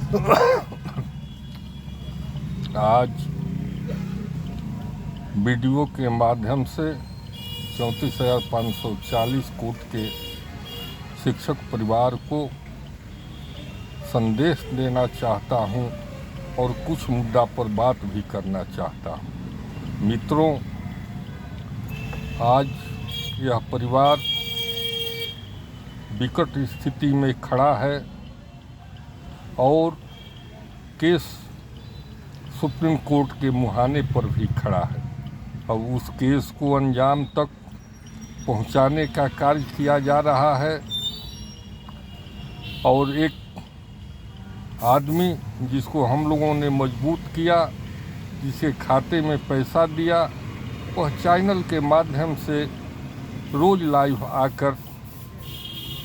आज वीडियो के माध्यम से 34,540 कोट के शिक्षक परिवार को संदेश देना चाहता हूं और कुछ मुद्दा पर बात भी करना चाहता हूं। मित्रों, आज यह परिवार विकट स्थिति में खड़ा है और केस सुप्रीम कोर्ट के मुहाने पर भी खड़ा है और उस केस को अंजाम तक पहुंचाने का कार्य किया जा रहा है। और एक आदमी जिसको हम लोगों ने मजबूत किया, जिसके खाते में पैसा दिया, वह चैनल के माध्यम से रोज़ लाइव आकर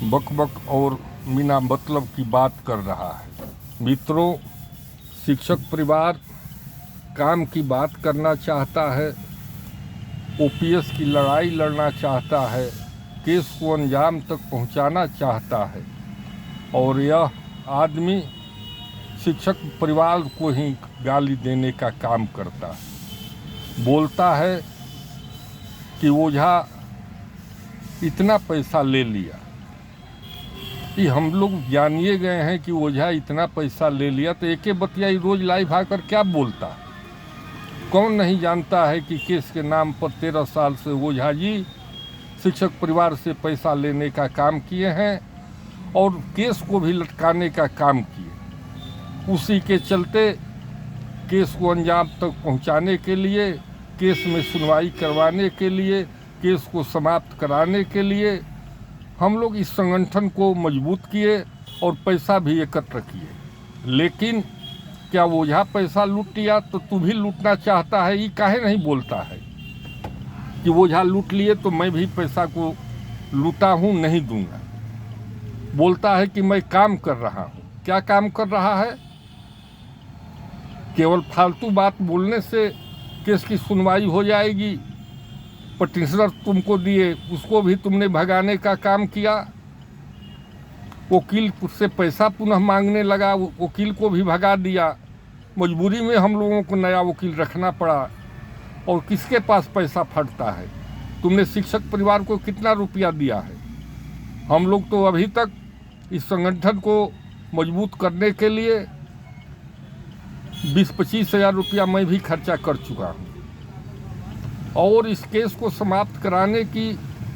बकबक और बिना मतलब की बात कर रहा है। मित्रों, शिक्षक परिवार काम की बात करना चाहता है, ओपीएस की लड़ाई लड़ना चाहता है, केस को अंजाम तक पहुंचाना चाहता है और यह आदमी शिक्षक परिवार को ही गाली देने का काम करता है। बोलता है कि ओझा इतना पैसा ले लिया। कि हम लोग जानिए गए हैं कि ओझा इतना पैसा ले लिया, तो एक बतिया रोज़ लाइव आकर क्या बोलता है? कौन नहीं जानता है कि केस के नाम पर 13 साल से ओझा जी शिक्षक परिवार से पैसा लेने का काम किए हैं और केस को भी लटकाने का काम किए। उसी के चलते केस को अंजाम तक पहुंचाने के लिए, केस में सुनवाई करवाने के लिए, केस को समाप्त कराने के लिए हम लोग इस संगठन को मजबूत किए और पैसा भी एकत्र किए। लेकिन क्या ओझा पैसा लूट लिया तो तू भी लूटना चाहता है? ये काहे नहीं बोलता है कि ओझा लूट लिए तो मैं भी पैसा को लूटा हूँ, नहीं दूंगा। बोलता है कि मैं काम कर रहा हूँ। क्या काम कर रहा है? केवल फालतू बात बोलने से केस की सुनवाई हो जाएगी। पटिशनर तुमको दिए, उसको भी तुमने भगाने का काम किया। वकील से पैसा पुनः मांगने लगा, वकील को भी भगा दिया। मजबूरी में हम लोगों को नया वकील रखना पड़ा। और किसके पास पैसा फटता है? तुमने शिक्षक परिवार को कितना रुपया दिया है? हम लोग तो अभी तक इस संगठन को मजबूत करने के लिए 20-25 हज़ार रुपया मैं भी खर्चा कर चुका हूँ। और इस केस को समाप्त कराने की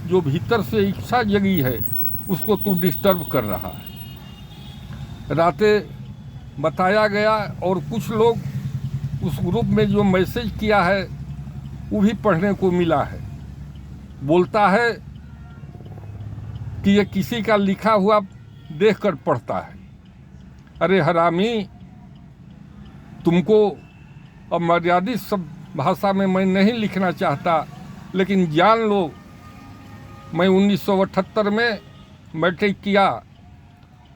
जो भीतर से इच्छा जगी है, उसको तू डिस्टर्ब कर रहा है। रातें बताया गया और कुछ लोग उस ग्रुप में जो मैसेज किया है वो भी पढ़ने को मिला है। बोलता है कि ये किसी का लिखा हुआ देखकर पढ़ता है। अरे हरामी, तुमको अब मर्यादित सब भाषा में मैं नहीं लिखना चाहता, लेकिन जान लो मैं 1978 में मैट्रिक किया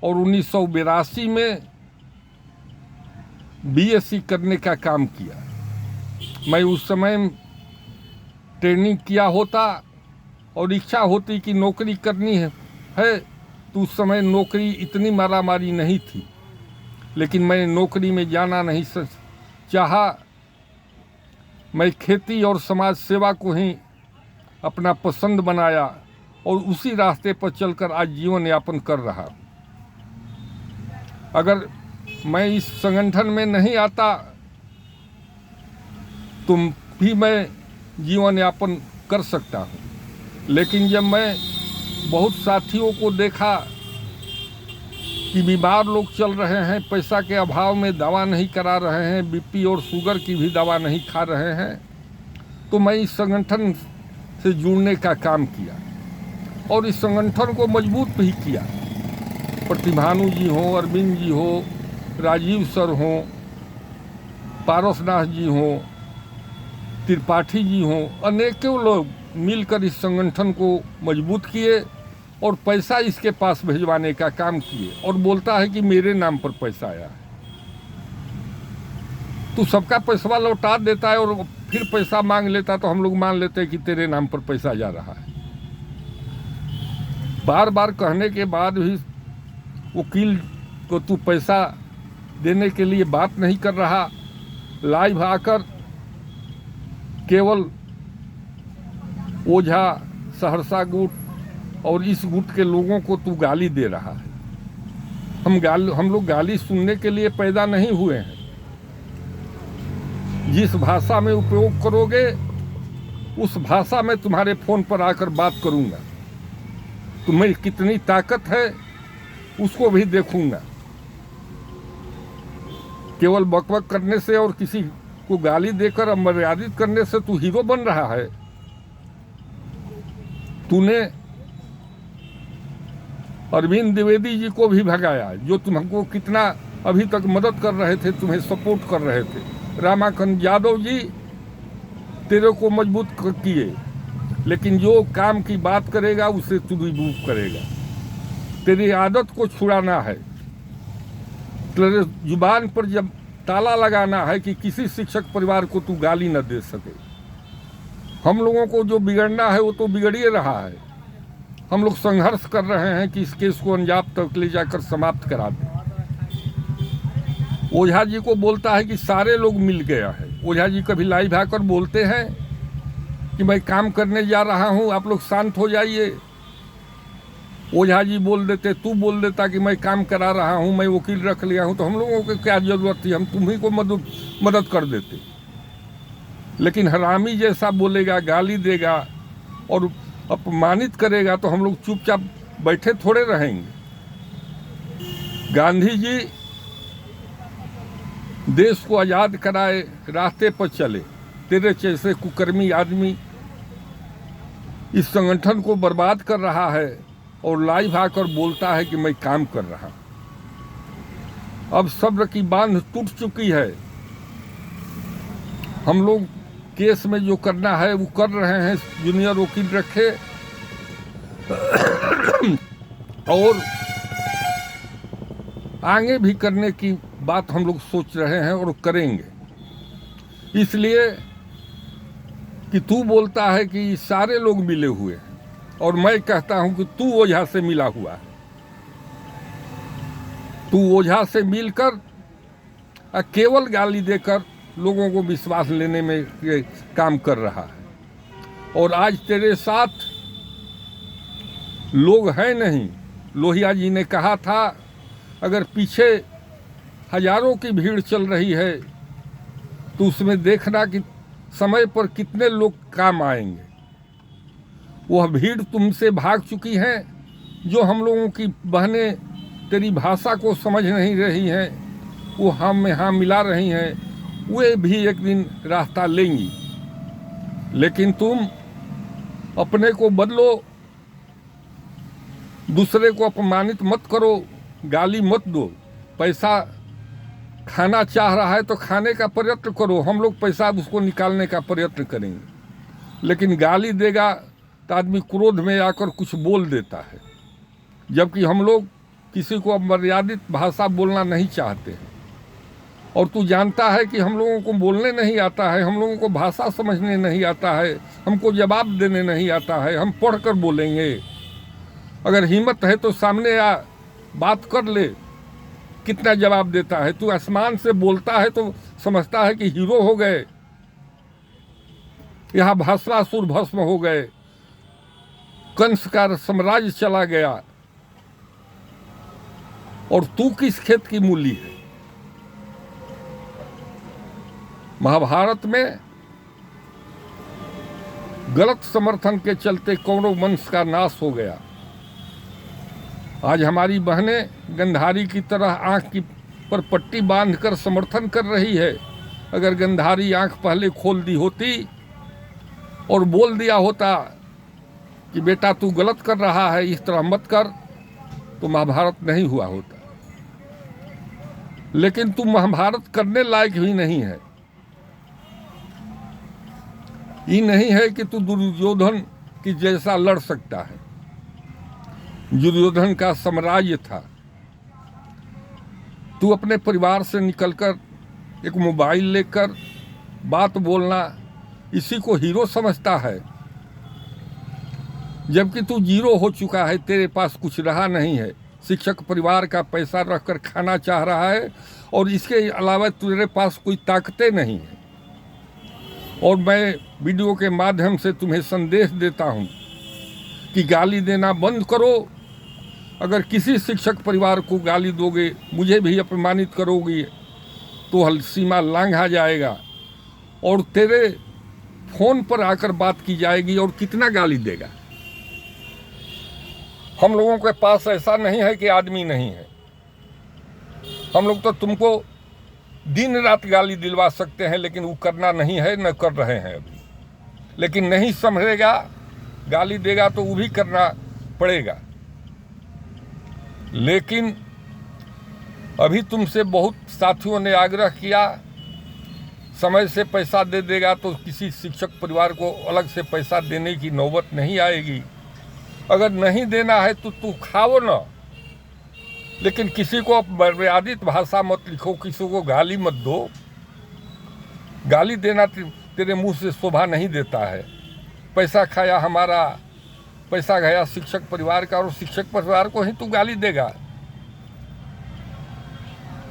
और 1982 में बीएससी करने का काम किया। मैं उस समय ट्रेनिंग किया होता और इच्छा होती कि नौकरी करनी है तो उस समय नौकरी इतनी मारामारी नहीं थी, लेकिन मैंने नौकरी में जाना नहीं चाहा। मैं खेती और समाज सेवा को ही अपना पसंद बनाया और उसी रास्ते पर चलकर आज जीवन यापन कर रहा। अगर मैं इस संगठन में नहीं आता तो भी मैं जीवन यापन कर सकता हूँ। लेकिन जब मैं बहुत साथियों को देखा कि बीमार लोग चल रहे हैं, पैसा के अभाव में दवा नहीं करा रहे हैं, बीपी और शुगर की भी दवा नहीं खा रहे हैं, तो मैं इस संगठन से जुड़ने का काम किया और इस संगठन को मजबूत भी किया। प्रतिभानु जी हों, अरविंद जी हो, राजीव सर हों, पारसनाथ जी हों, त्रिपाठी जी हों, अनेकों लोग मिलकर इस संगठन को मजबूत किए और पैसा इसके पास भिजवाने का काम किए। और बोलता है कि मेरे नाम पर पैसा आया है। तू सबका पैसा लौटा देता है और फिर पैसा मांग लेता, तो हम लोग मान लेते हैं कि तेरे नाम पर पैसा जा रहा है। बार बार कहने के बाद भी वकील को तू पैसा देने के लिए बात नहीं कर रहा, लाइव आकर केवल ओझा, सहरसा गुट और इस गुट के लोगों को तू गाली दे रहा है। हम लोग गाली सुनने के लिए पैदा नहीं हुए हैं। जिस भाषा में उपयोग करोगे उस भाषा में तुम्हारे फोन पर आकर बात करूंगा। तुम्हें कितनी ताकत है उसको भी देखूंगा। केवल बकबक करने से और किसी को गाली देकर अमर्यादित करने से तू हीरो बन रहा है। तूने अरविंद द्विवेदी जी को भी भगाया, जो तुमको कितना अभी तक मदद कर रहे थे, तुम्हें सपोर्ट कर रहे थे। रामाकांत यादव जी तेरे को मजबूत किए, लेकिन जो काम की बात करेगा उसे तू रिमूव करेगा। तेरी आदत को छुड़ाना है। तेरे जुबान पर जब ताला लगाना है कि किसी शिक्षक परिवार को तू गाली न दे सके। हम लोगों को जो बिगड़ना है वो तो बिगड़ ही रहा है। हम लोग संघर्ष कर रहे हैं कि इस केस को अंजाम तक ले जाकर समाप्त करा दें। ओझा जी को बोलता है कि सारे लोग मिल गया है। ओझा जी कभी लाइव आकर बोलते हैं कि मैं काम करने जा रहा हूं, आप लोग शांत हो जाइए। ओझा जी बोल देते, तू बोल देता कि मैं काम करा रहा हूं, मैं वकील रख लिया हूं, तो हम लोगों को क्या जरूरत थी, हम तुम्ही को मदद कर देते। लेकिन हरामी जैसा बोलेगा, गाली देगा और अपमानित करेगा तो हम लोग चुपचाप बैठे थोड़े रहेंगे। गांधी जी देश को आज़ाद कराए, रास्ते पर चले। तेरे जैसे कुकर्मी आदमी इस संगठन को बर्बाद कर रहा है और लाइव आकर बोलता है कि मैं काम कर रहा हूं। अब सब्र की बांध टूट चुकी है। हम लोग केस में जो करना है वो कर रहे हैं, जूनियर वकील रखे और आगे भी करने की बात हम लोग सोच रहे हैं और करेंगे। इसलिए कि तू बोलता है कि सारे लोग मिले हुए हैं और मैं कहता हूं कि तू ओझा से मिला हुआ है। तू ओझा से मिलकर केवल गाली देकर लोगों को विश्वास लेने में काम कर रहा है। और आज तेरे साथ लोग हैं नहीं। लोहिया जी ने कहा था अगर पीछे हजारों की भीड़ चल रही है तो उसमें देखना कि समय पर कितने लोग काम आएंगे। वह भीड़ तुमसे भाग चुकी है। जो हम लोगों की बहनें तेरी भाषा को समझ नहीं रही हैं, वो हम में हाँ मिला रही हैं, वे भी एक दिन रास्ता लेंगी। लेकिन तुम अपने को बदलो, दूसरे को अपमानित मत करो, गाली मत दो। पैसा खाना चाह रहा है तो खाने का प्रयत्न करो, हम लोग पैसा उसको निकालने का प्रयत्न करेंगे। लेकिन गाली देगा तो आदमी क्रोध में आकर कुछ बोल देता है, जबकि हम लोग किसी को अमर्यादित भाषा बोलना नहीं चाहते हैं। और तू जानता है कि हम लोगों को बोलने नहीं आता है, हम लोगों को भाषा समझने नहीं आता है, हमको जवाब देने नहीं आता है। हम पढ़कर बोलेंगे। अगर हिम्मत है तो सामने आ, बात कर ले। कितना जवाब देता है तू? आसमान से बोलता है तो समझता है कि हीरो हो गए, यहाँ भस्मासुर भस्म हो गए, कंस का साम्राज्य चला गया। और तू किस खेत की मूली है? महाभारत में गलत समर्थन के चलते कौरव वंश का नाश हो गया। आज हमारी बहनें गंधारी की तरह आंख की पर पट्टी बांधकर समर्थन कर रही है। अगर गंधारी आंख पहले खोल दी होती और बोल दिया होता कि बेटा तू गलत कर रहा है, इस तरह मत कर, तो महाभारत नहीं हुआ होता। लेकिन तू महाभारत करने लायक भी नहीं है। ये नहीं है कि तू दुर्योधन की जैसा लड़ सकता है। दुर्योधन का साम्राज्य था। तू अपने परिवार से निकलकर एक मोबाइल लेकर बात बोलना, इसी को हीरो समझता है, जबकि तू जीरो हो चुका है, तेरे पास कुछ रहा नहीं है। शिक्षक परिवार का पैसा रखकर खाना चाह रहा है, और इसके अलावा तेरे पास कोई ताकतें नहीं है। और मैं वीडियो के माध्यम से तुम्हें संदेश देता हूँ कि गाली देना बंद करो। अगर किसी शिक्षक परिवार को गाली दोगे, मुझे भी अपमानित करोगे, तो सीमा लांघा जाएगा और तेरे फोन पर आकर बात की जाएगी। और कितना गाली देगा? हम लोगों के पास ऐसा नहीं है कि आदमी नहीं है। हम लोग तो तुमको दिन रात गाली दिलवा सकते हैं, लेकिन वो करना नहीं है, न कर रहे हैं अभी। लेकिन नहीं संभलेगा, गाली देगा तो वो भी करना पड़ेगा। लेकिन अभी तुमसे बहुत साथियों ने आग्रह किया, समय से पैसा दे देगा तो किसी शिक्षक परिवार को अलग से पैसा देने की नौबत नहीं आएगी। अगर नहीं देना है तो तू खाओ ना, लेकिन किसी को मर्यादित भाषा मत लिखो, किसी को गाली मत दो। गाली देना तेरे मुंह से शोभा नहीं देता है। पैसा खाया हमारा, पैसा गया शिक्षक परिवार का, और शिक्षक परिवार को ही तू गाली देगा।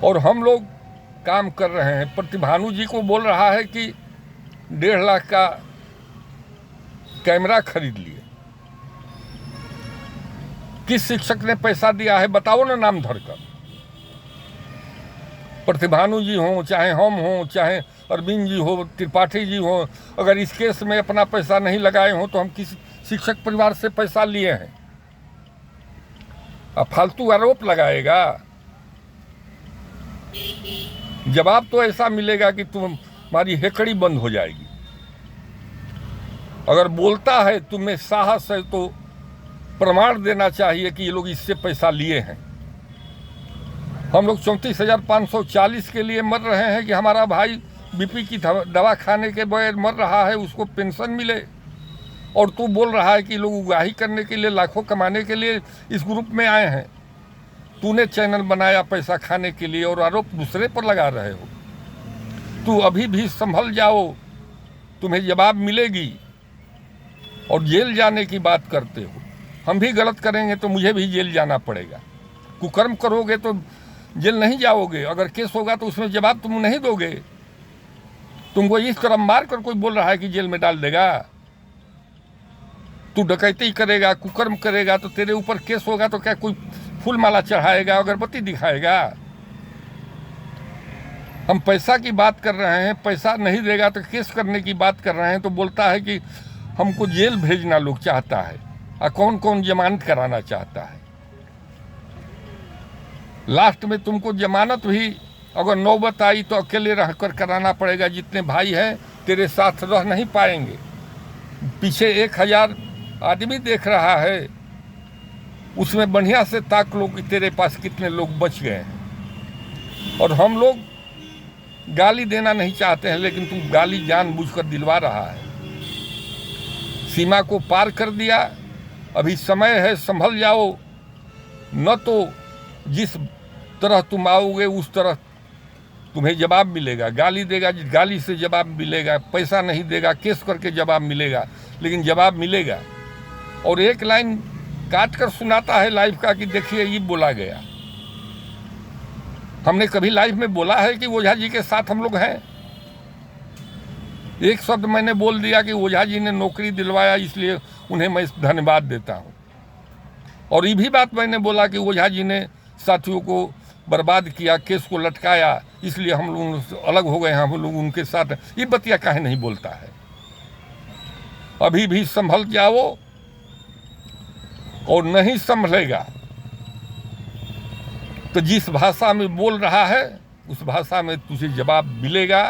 और हम लोग काम कर रहे हैं। प्रतिभानु जी को बोल रहा है कि 1.5 लाख का कैमरा खरीद लिए। किस शिक्षक ने पैसा दिया है बताओ ना, नाम धरकर। प्रतिभानु जी हों, चाहे हम हों, चाहे अरविंद जी हो, त्रिपाठी जी हो, अगर इस केस में अपना पैसा नहीं लगाए हों तो हम किस शिक्षक परिवार से पैसा लिए हैं? अब फालतू आरोप लगाएगा। जवाब तो ऐसा मिलेगा कि तुम्हारी हेकड़ी बंद हो जाएगी। अगर बोलता है, तुम्हें साहस है, तो प्रमाण देना चाहिए कि ये लोग इससे पैसा लिए हैं। हम लोग 34,540 के लिए मर रहे हैं कि हमारा भाई बीपी की दवा खाने के बगैर मर रहा है, उसको पेंशन मिले। और तू बोल रहा है कि लोग उगाही करने के लिए, लाखों कमाने के लिए इस ग्रुप में आए हैं। तूने चैनल बनाया पैसा खाने के लिए और आरोप दूसरे पर लगा रहे हो। तू अभी भी संभल जाओ, तुम्हें जवाब मिलेगी। और जेल जाने की बात करते हो। हम भी गलत करेंगे तो मुझे भी जेल जाना पड़ेगा। कुकर्म करोगे तो जेल नहीं जाओगे। अगर केस होगा तो उसमें जवाब तुम नहीं दोगे। तुमको इस तरह मार कर कोई बोल रहा है कि जेल में डाल देगा। तू डकैती करेगा, कुकर्म करेगा, तो तेरे ऊपर केस होगा तो क्या कोई फूल माला चढ़ाएगा, अगरबत्ती दिखाएगा? हम पैसा की बात कर रहे हैं, पैसा नहीं देगा तो केस करने की बात कर रहे हैं। तो बोलता है कि हमको जेल भेजना लोग चाहता है, और कौन कौन जमानत कराना चाहता है। लास्ट में तुमको जमानत भी अगर नौबत आई तो अकेले रहकर कराना पड़ेगा। जितने भाई हैं तेरे साथ रह नहीं पाएंगे। पीछे 1000 आदमी देख रहा है, उसमें बढ़िया से ताक लो कि तेरे पास कितने लोग बच गए हैं। और हम लोग गाली देना नहीं चाहते हैं, लेकिन तू गाली जानबूझकर दिलवा रहा है। सीमा को पार कर दिया, अभी समय है, संभल जाओ। न तो जिस तरह तुम आओगे उस तरह तुम्हें जवाब मिलेगा। गाली देगा, गाली से जवाब मिलेगा। पैसा नहीं देगा, केस करके जवाब मिलेगा, लेकिन जवाब मिलेगा। और एक लाइन काट कर सुनाता है लाइव का कि देखिए ये बोला गया। हमने कभी लाइव में बोला है कि ओझा जी के साथ हम लोग हैं? एक शब्द मैंने बोल दिया कि ओझा जी ने नौकरी दिलवाया, इसलिए उन्हें मैं धन्यवाद देता हूं। और ये भी बात मैंने बोला कि ओझा जी ने साथियों को बर्बाद किया, केस को लटकाया, इसलिए हम लोग अलग हो गए हैं, हम लोग उनके साथ। ये बतिया काहे नहीं बोलता है? अभी भी संभल जाओ, और नहीं संभलेगा तो जिस भाषा में बोल रहा है उस भाषा में तुझे जवाब मिलेगा।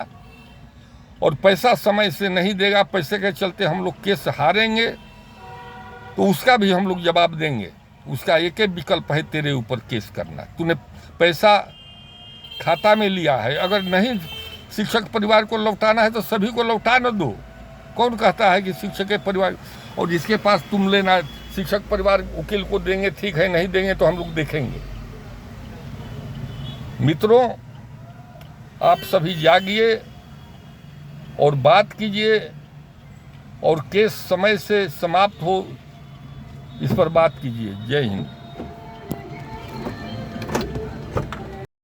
और पैसा समय से नहीं देगा, पैसे के चलते हम लोग केस हारेंगे, तो उसका भी हम लोग जवाब देंगे। उसका एक ही विकल्प है, तेरे ऊपर केस करना। तूने पैसा खाता में लिया है, अगर नहीं शिक्षक परिवार को लौटाना है तो सभी को लौटा न दो। कौन कहता है कि शिक्षक के परिवार, और जिसके पास तुम लेना शिक्षक परिवार वकील को देंगे, ठीक है, नहीं देंगे तो हम लोग देखेंगे। मित्रों, आप सभी जागिए और बात कीजिए, और केस समय से समाप्त हो इस पर बात कीजिए। जय हिंद।